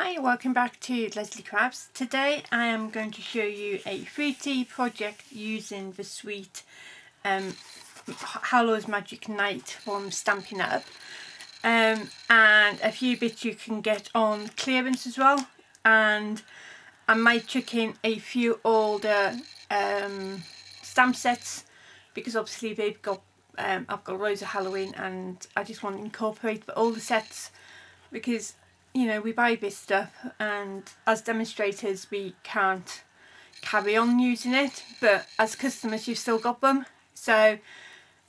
Hi, welcome back to Leslie Crafts. Today I am going to show you a 3D project using the suite Hallow's Magic Night from Stampin' Up, and a few bits you can get on clearance as well, and I might chuck in a few older stamp sets because obviously they've got I've got loads of Halloween and I just want to incorporate the older sets because, you know, we buy this stuff and as demonstrators we can't carry on using it, but as customers you've still got them, so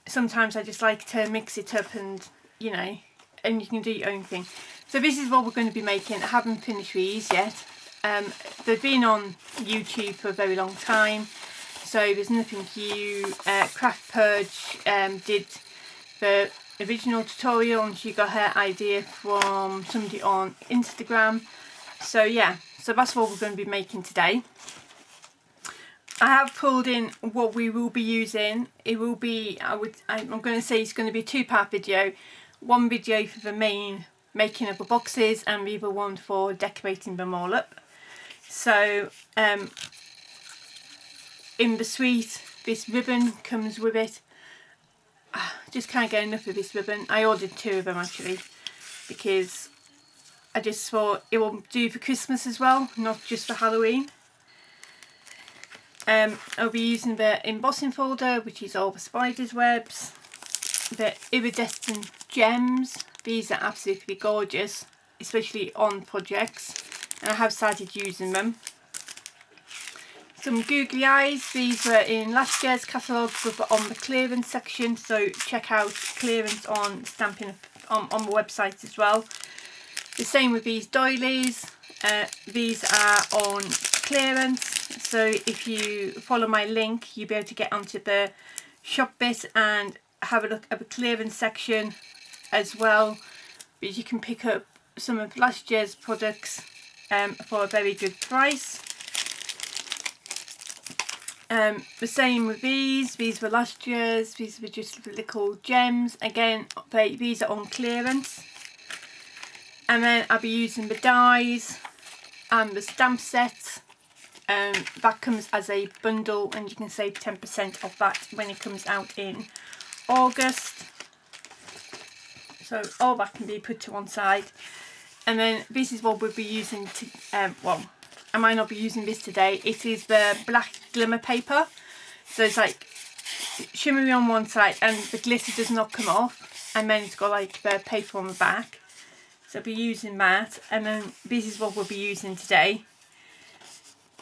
sometimes I just like to mix it up and, you know, and you can do your own thing. So this is what we're going to be making. I haven't finished these yet. They've been on YouTube for a very long time, so there's nothing new. Craft Purge did the original tutorial and she got her idea from somebody on Instagram. So yeah, so that's what we're going to be making today. I have pulled in what we will be using. It will be, I'm going to say it's going to be a two-part video. One video for the main making of the boxes and the other one for decorating them all up. So in the suite, this ribbon comes with it. Just can't get enough of this ribbon. I ordered two of them actually because I just thought it will do for Christmas as well, not just for Halloween. I'll be using the embossing folder, which is all the spiders webs, the iridescent gems. These are absolutely gorgeous, especially on projects, and I have started using them. Some googly eyes. These were in last year's catalogue but on the clearance section, so check out clearance on Stampin' on the website as well. The same with these doilies. These are on clearance, so if you follow my link you'll be able to get onto the shop bit and have a look at the clearance section as well, because you can pick up some of last year's products for a very good price. The same with these were last year's. These were just little gems. Again, these are on clearance. And then I'll be using the dies and the stamp sets. That comes as a bundle and you can save 10% off that when it comes out in August. So all that can be put to one side. And then this is what we'll be using to, well, I might not be using this today. It is the black glimmer paper. So it's like shimmery on one side and the glitter does not come off. And then it's got like the paper on the back. So I'll be using that. And then this is what we'll be using today.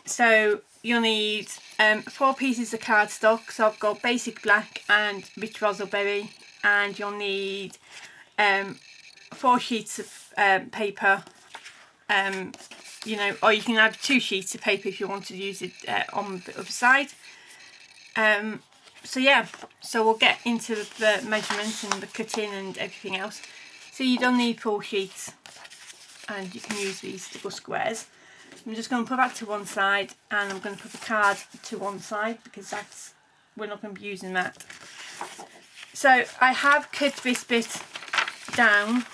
So you'll need 4 pieces of cardstock. So I've got basic black and rich raspberry. And you'll need 4 sheets of paper. You know, or you can add 2 sheets of paper if you want to use it on the other side. So yeah, so we'll get into the measurements and the cutting and everything else. So you don't need 4 sheets and you can use these little squares. I'm just going to put that to one side and I'm going to put the card to one side because we're not going to be using that. So I have cut this bit down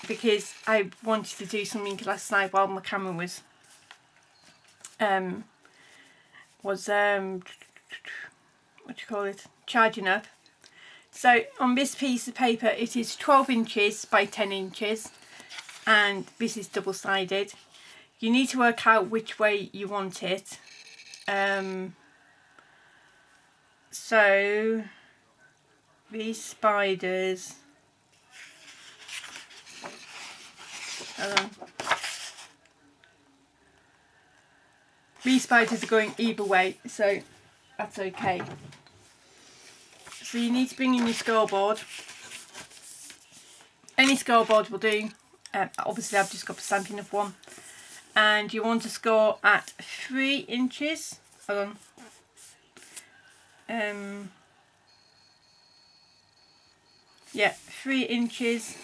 because I wanted to do something last night while my camera was what do you call it, charging up. So on this piece of paper it is 12 inches by 10 inches and this is double-sided. You need to work out which way you want it. So these spiders, these spiders are going either way, so that's okay. So you need to bring in your scoreboard. Any scoreboard will do. Obviously I've just got the Stampin' Up one. And you want to score at 3 inches. Hold on. Yeah, 3 inches.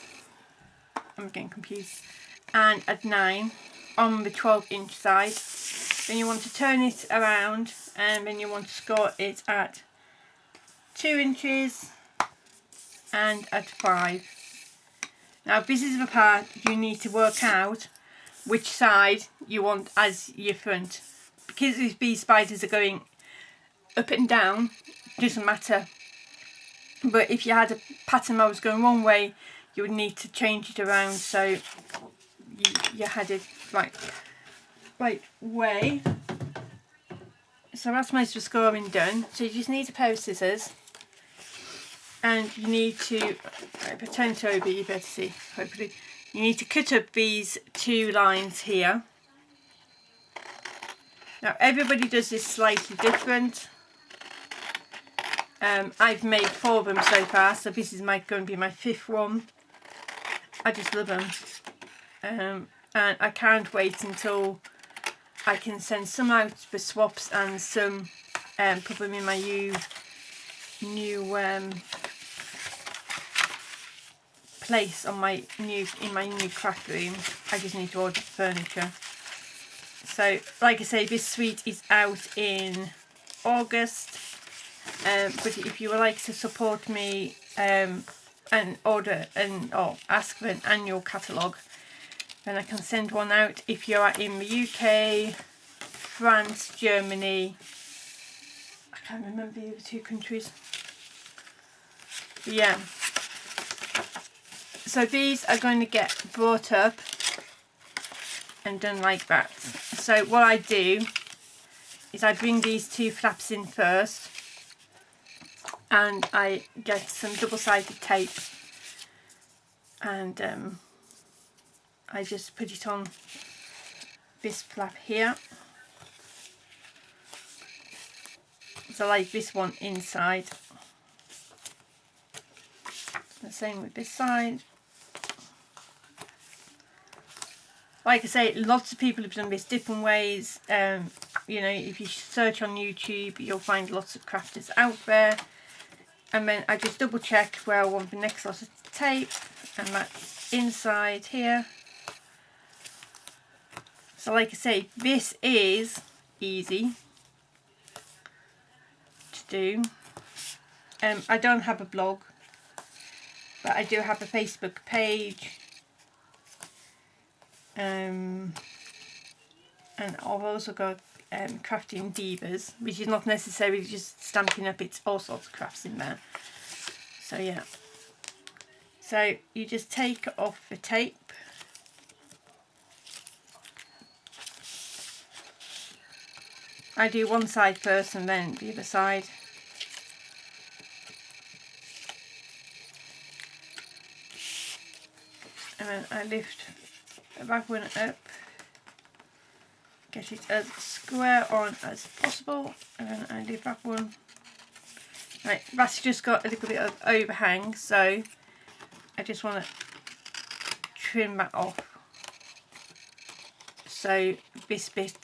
I'm getting confused. And at 9 on the 12-inch side. Then you want to turn it around and then you want to score it at 2 inches and at 5. Now this is the part you need to work out which side you want as your front. Because these spiders are going up and down, doesn't matter. But if you had a pattern that was going one way, you would need to change it around so you had it right way. So that's most of the scoring done. So you just need a pair of scissors, and you need to, if I turn it over you better see, hopefully. You need to cut up these 2 lines here. Now everybody does this slightly different. I've made 4 of them so far, so this is going to be my 5th one. I just love them. And I can't wait until I can send some out for swaps and some put them in my new place on my new craft room. I just need to order furniture. So like I say, this suite is out in August. But if you would like to support me and order or ask for an annual catalogue, then I can send one out. If you are in the UK, France, Germany, I can't remember the other 2 countries. But yeah. So these are going to get brought up and done like that. So what I do is I bring these 2 flaps in first, and I get some double-sided tape, and I just put it on this flap here. So like this one inside. The same with this side. Like I say, lots of people have done this different ways. You know, if you search on YouTube, you'll find lots of crafters out there. And then I just double check where I want the next lot of tape, and that's inside here. So like I say, this is easy to do. I don't have a blog, but I do have a Facebook page. And I've also got Crafting Divas, which is not necessarily just Stampin' Up, it's all sorts of crafts in there. So yeah, so you just take off the tape, I do one side first and then the other side. And then I lift that one up, get it as square on as possible, and then I leave that one. Right, that's just got a little bit of overhang, so I just want to trim that off so this bit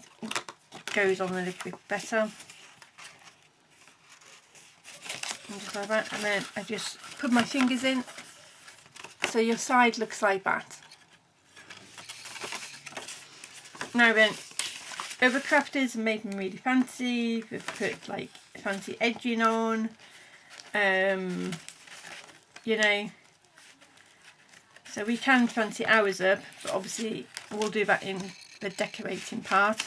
goes on a little bit better. And just like that, and then I just put my fingers in so your side looks like that. Now then, other crafters made them really fancy. They've put like fancy edging on, you know. So we can fancy ours up, but obviously we'll do that in the decorating part.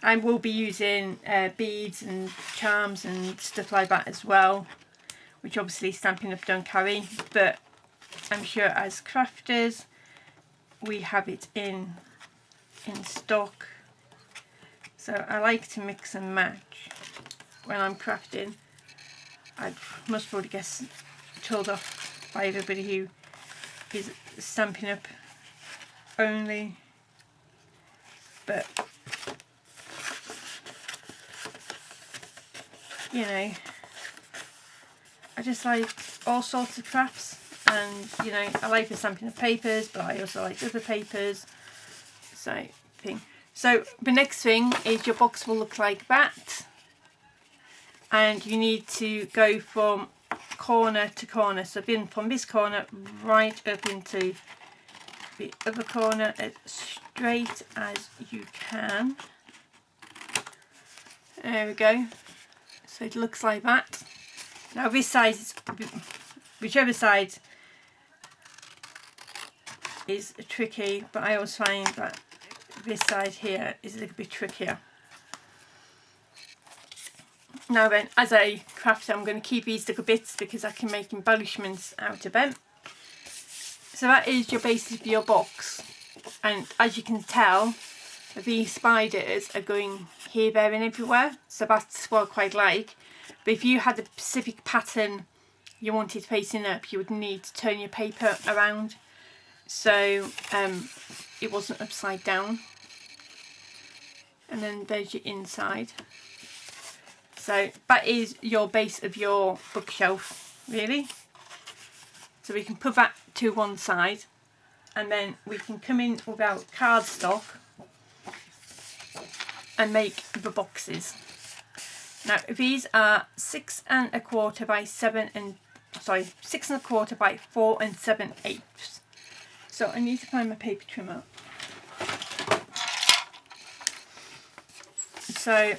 I will be using beads and charms and stuff like that as well, which obviously Stampin' Up don't carry, but I'm sure as crafters we have it in stock. So I like to mix and match when I'm crafting. I must probably get told off by everybody who is Stampin' Up only, but you know, I just like all sorts of crafts, and you know, I like the Stampin' Up papers, but I also like other papers. So the next thing is your box will look like that, and you need to go from corner to corner, so bin from this corner right up into the other corner as straight as you can. There we go. So it looks like that. Now this side is, whichever side is tricky, but I always find that this side here is a little bit trickier. Now then, as I craft, I'm going to keep these little bits because I can make embellishments out of them. So that is your base of your box, and as you can tell, these spiders are going here, there and everywhere, so that's what I quite like. But if you had a specific pattern you wanted facing up, you would need to turn your paper around so it wasn't upside down. And then there's your inside. So that is your base of your bookshelf, really. So we can put that to one side, and then we can come in with our cardstock and make the boxes. Now these are 6 1/4 by 6 1/4 by 4 7/8. So I need to find my paper trimmer. So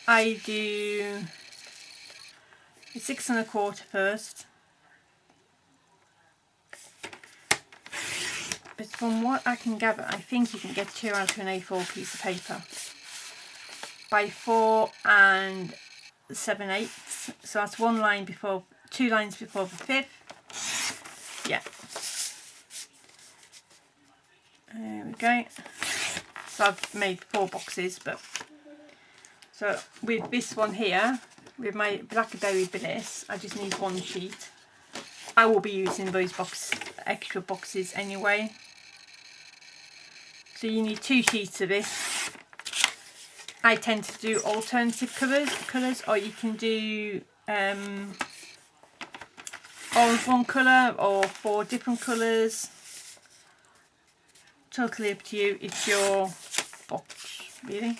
I do 6 1/4 first. But from what I can gather, I think you can get 2 out of an A4 piece of paper by 4 7/8. So that's 1 line before, 2 lines before the 5th. Yeah. There we go. So I've made 4 boxes, but so with this one here, with my Blackberry Bliss, I just need 1 sheet. I will be using those extra boxes anyway. So you need 2 sheets of this. I tend to do alternative colours, or you can do all of one colour or 4 different colours. Totally up to you. It's your box, really.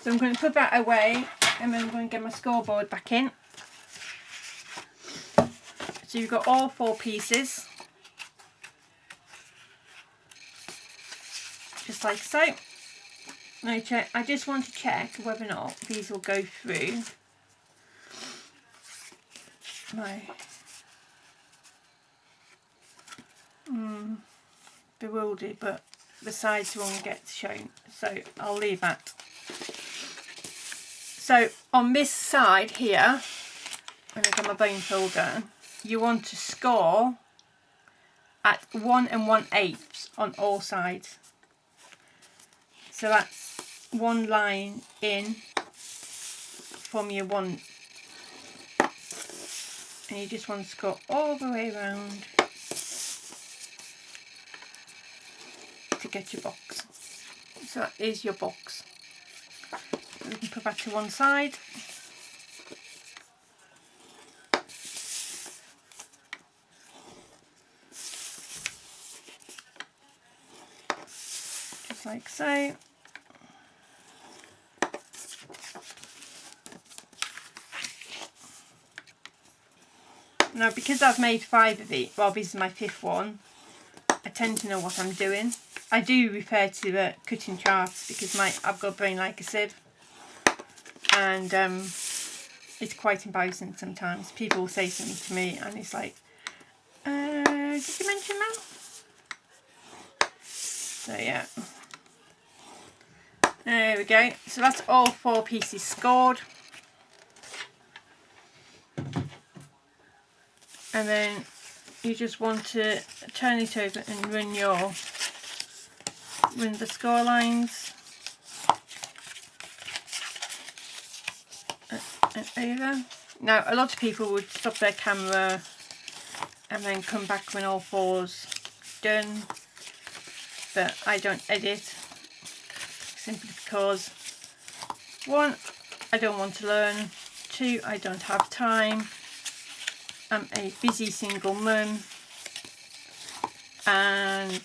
So I'm going to put that away, and then I'm going to get my scoreboard back in. So you've got all 4 pieces, just like so. Now I just want to check whether or not these will go through my bewildered, but the sides won't get shown, so I'll leave that. So on this side here, when I've got my bone folder, you want to score at 1 1/8 on all sides. So that's 1 line in from your 1, and you just want to score all the way around to get your box. So that is your box. We can put that to one side. Just like so. Now because I've made 5 of these, well this is my 5th one, I tend to know what I'm doing. I do refer to the cutting charts because I've got a brain like a sieve, and it's quite embarrassing sometimes. People will say something to me and it's like, did you mention that? So yeah. There we go. So that's all 4 pieces scored. And then you just want to turn it over and run the score lines and over. Now a lot of people would stop their camera and then come back when all 4's done, but I don't edit simply because 1, I don't want to learn, 2, I don't have time. I'm a busy single mum, and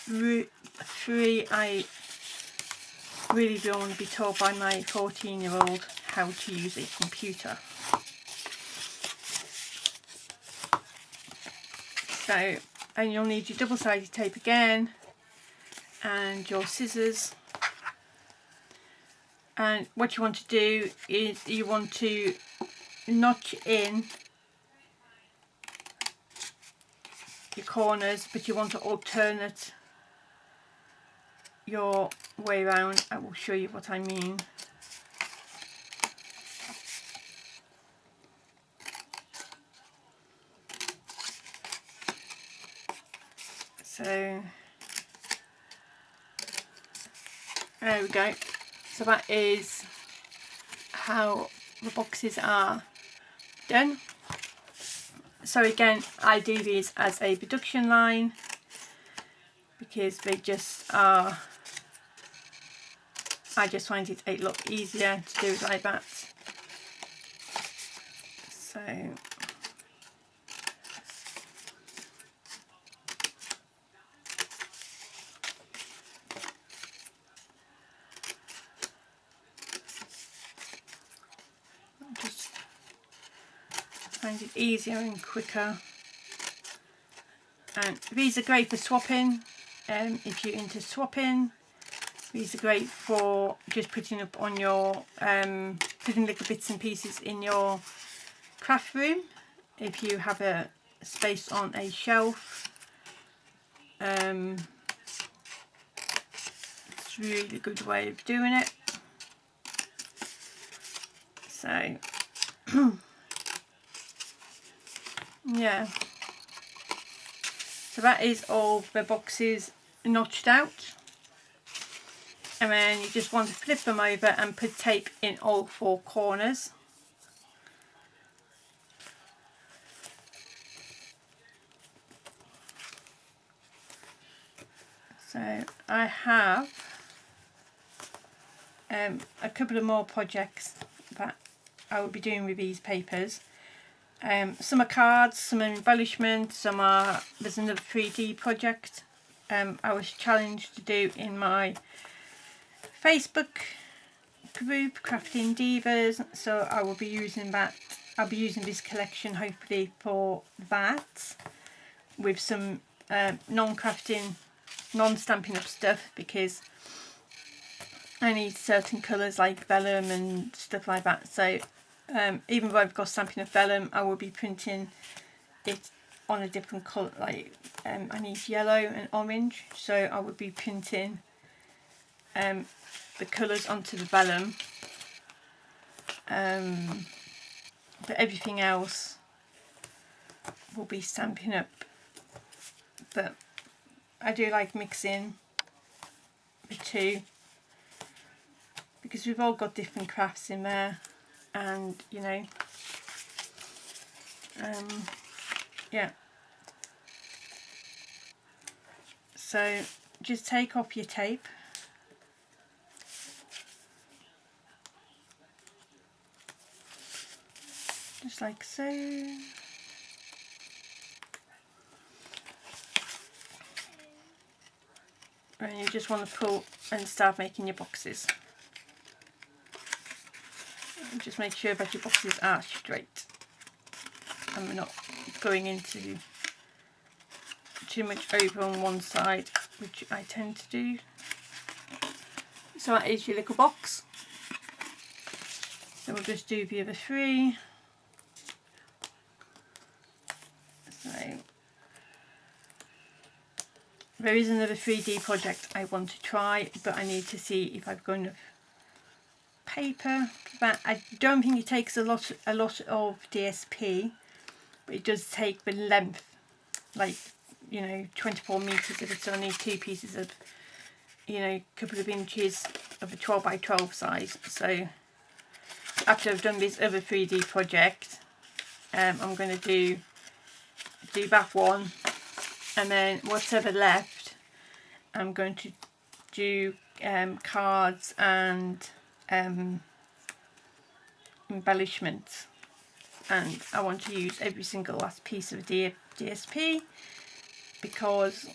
3, I really don't want to be taught by my 14-year-old how to use a computer. So, and you'll need your double-sided tape again, and your scissors. And what you want to do is you want to notch in your corners, but you want to alternate your way around. I will show you what I mean. So there we go. So that is how the boxes are done. So again, I do these as a production line because they just are, I just find it a lot easier to do it like that. So just find it easier and quicker. And these are great for swapping. If you're into swapping, these are great for just putting up on your putting little bits and pieces in your craft room. If you have a space on a shelf, it's a really good way of doing it. So yeah, so that is all the boxes notched out, and then you just want to flip them over and put tape in all four corners. So I have a couple of more projects that I will be doing with these papers. Some are cards, some are embellishments, some are, there's another 3D project I was challenged to do in my Facebook group, Crafting Divas, so I will be using that. I'll be using this collection hopefully for that, with some non-crafting, non-stamping up stuff, because I need certain colours like vellum and stuff like that. So even though I've got Stampin' Up vellum, I will be printing it on a different colour. Like I need yellow and orange, so I will be printing the colours onto the vellum. But everything else will be Stampin' Up. But I do like mixing the two, because we've all got different crafts in there, and you know, yeah. So just take off your tape, just like so. And you just want to pull and start making your boxes. And just make sure that your boxes are straight and we're not going into too much over on one side, which I tend to do. So that is your little box. So we'll just do the other three. So there is another 3D project I want to try, but I need to see if I've got enough paper. But I don't think it takes a lot of DSP, but it does take the length, like, you know, 24 meters of it. So I need two pieces of, you know, a couple of inches of a 12 by 12 size. So after I've done this other 3D project, I'm going to do that one, and then whatever left, I'm going to do cards and embellishments. And I want to use every single last piece of DSP, because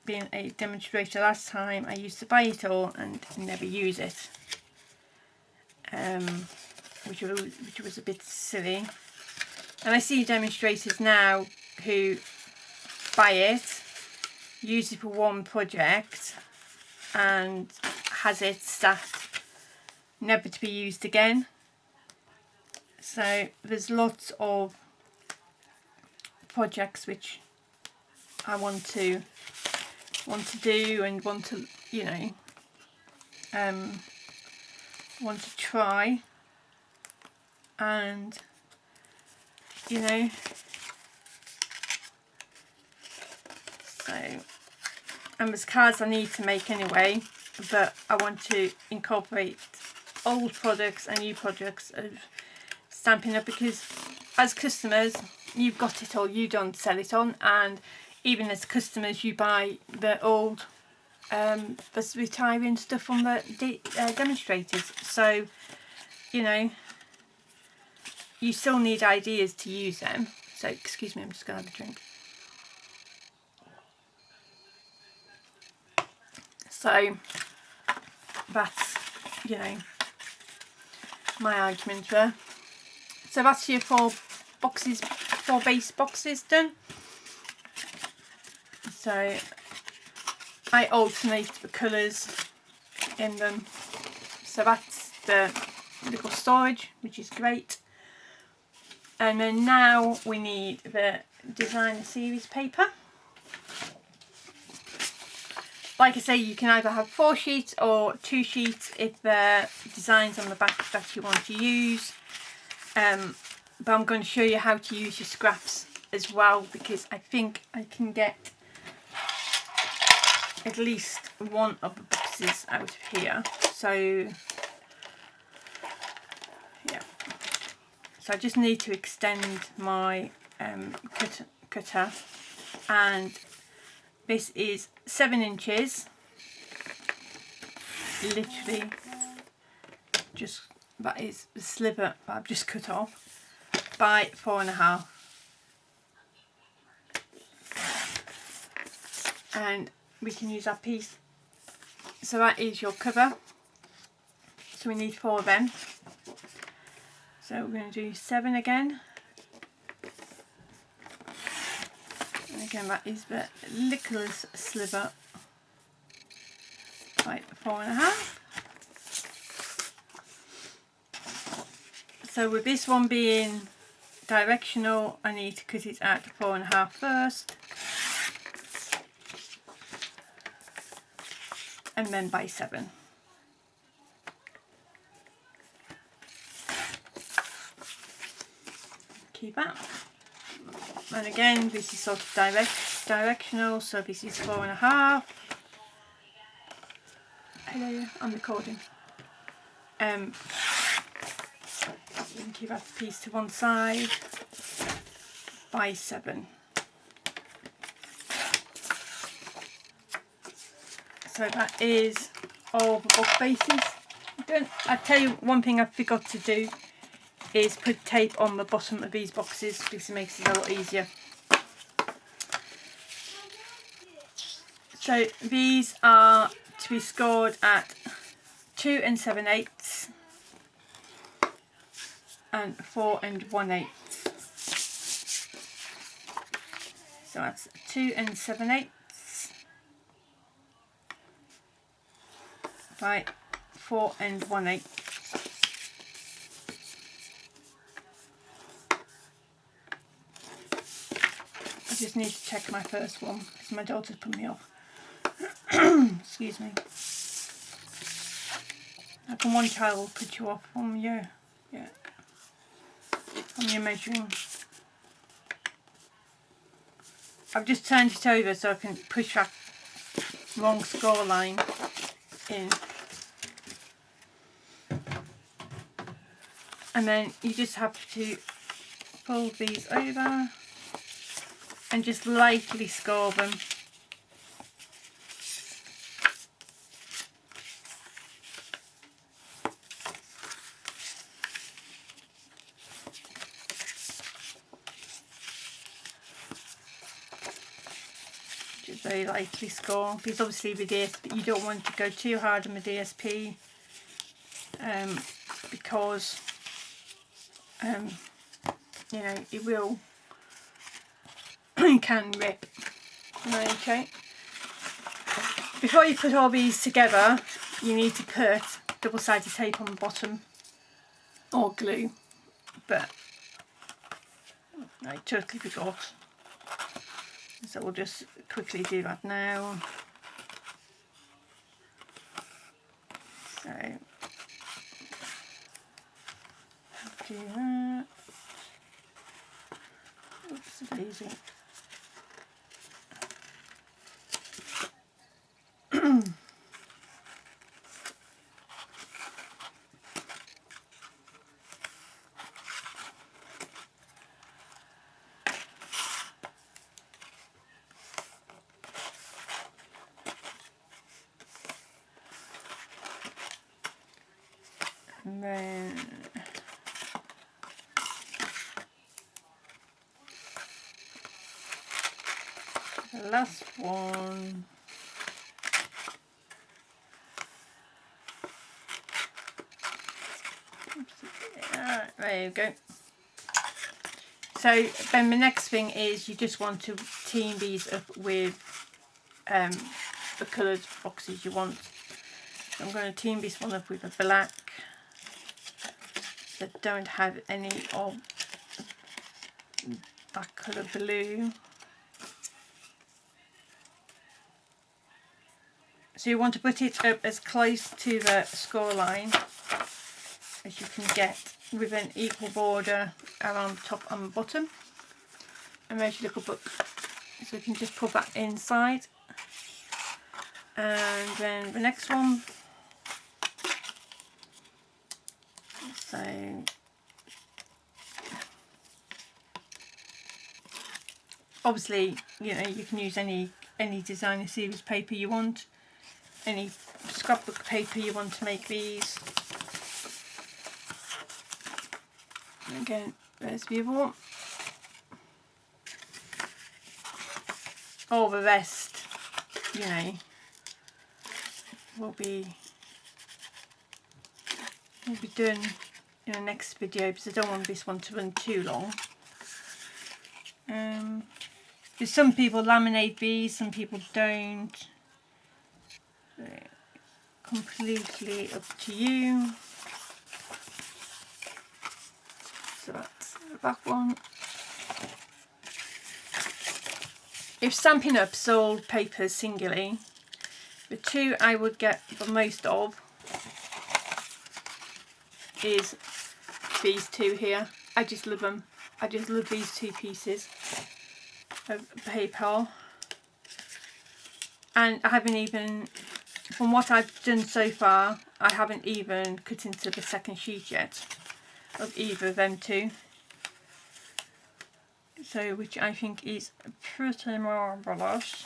being a demonstrator last time, I used to buy it all and never use it, which was a bit silly. And I see demonstrators now who buy it, use it for one project, and has it sat never to be used again. So there's lots of projects which I want to do and want to, you know, want to try, and you know, so, and there's cards I need to make anyway, but I want to incorporate old products and new projects of Stampin' Up, because as customers you've got it all, you don't sell it on, and even as customers you buy the old the retiring stuff from the demonstrators, so you know, you still need ideas to use them. So excuse me, I'm just going to have a drink. So that's, you know, my argument there. So that's your 4 base boxes done. So I alternate the colours in them. So that's the little storage, which is great. And then now we need the designer series paper. Like I say, you can either have 4 sheets or 2 sheets if the designs on the back that you want to use. But I'm going to show you how to use your scraps as well, because I think I can get at least one of the boxes out of here. So yeah, so I just need to extend my cutter, and this is 7 inches, literally just, that is the sliver that I've just cut off, by 4.5, and we can use that piece. So that is your cover, so we need 4 of them. So we're going to do 7 again, and again that is the littlest sliver by 4.5. So with this one being directional, I need to cut it out to 4.5 first, and then by 7. Keep that. And again, this is sort of directional, so this is 4.5. Hello, I'm recording. You can keep that piece to one side, by 7. So that is all the book bases done. I tell you, one thing I forgot to do is put tape on the bottom of these boxes, because it makes it a lot easier. So these are to be scored at 2 7/8 and 4 1/8. So that's 2 7/8 by 4 1/8. I just need to check my first one because my daughter's put me off. Excuse me. How can one child put you off from your measuring? I've just turned it over so I can push that wrong score line in. And then you just have to fold these over and just lightly score them. Just very lightly score, because obviously with DSP you don't want to go too hard on the DSP, because you know, it will can rip. Okay, before you put all these together you need to put double-sided tape on the bottom or glue, but I totally forgot. So we'll just quickly do that now. So do that. Oops, daisy. And then the last one. There you go. So then the next thing is you just want to team these up with the coloured boxes you want. So I'm going to team this one up with a black that don't have any of that colour blue. So you want to put it up as close to the score line as you can get, with an equal border around the top and the bottom. And there's your little book. So you can just put that inside. And then the next one. So obviously, you know, you can use any designer series paper you want, any scrapbook paper you want to make these. And again, there's the other one. All the rest, you know, will be done in the next video, because I don't want this one to run too long. Some people laminate these, some people don't. Completely up to you. So that's the back one. If Stampin' Up sold papers singly, the two I would get the most of is these two here. I just love them. I just love these two pieces of paper. And I haven't even, from what I've done so far, I haven't even cut into the second sheet yet of either of them two. So, which I think is pretty marvellous.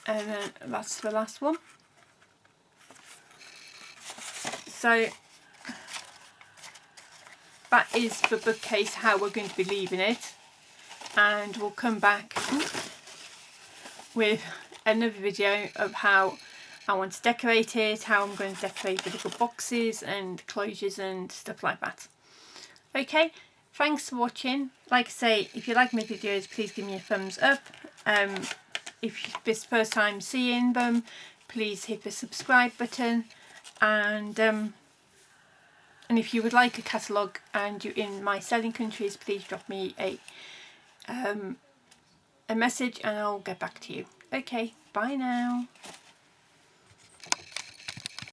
And then that's the last one. So that is the bookcase, how we're going to be leaving it, and we'll come back with another video of how I want to decorate it, how I'm going to decorate the little boxes and closures and stuff like that. Okay, thanks for watching. Like I say, if you like my videos, please give me a thumbs up. If this is the first time seeing them, please hit the subscribe button, and if you would like a catalogue and you're in my selling countries, please drop me a message and I'll get back to you. Okay, bye now.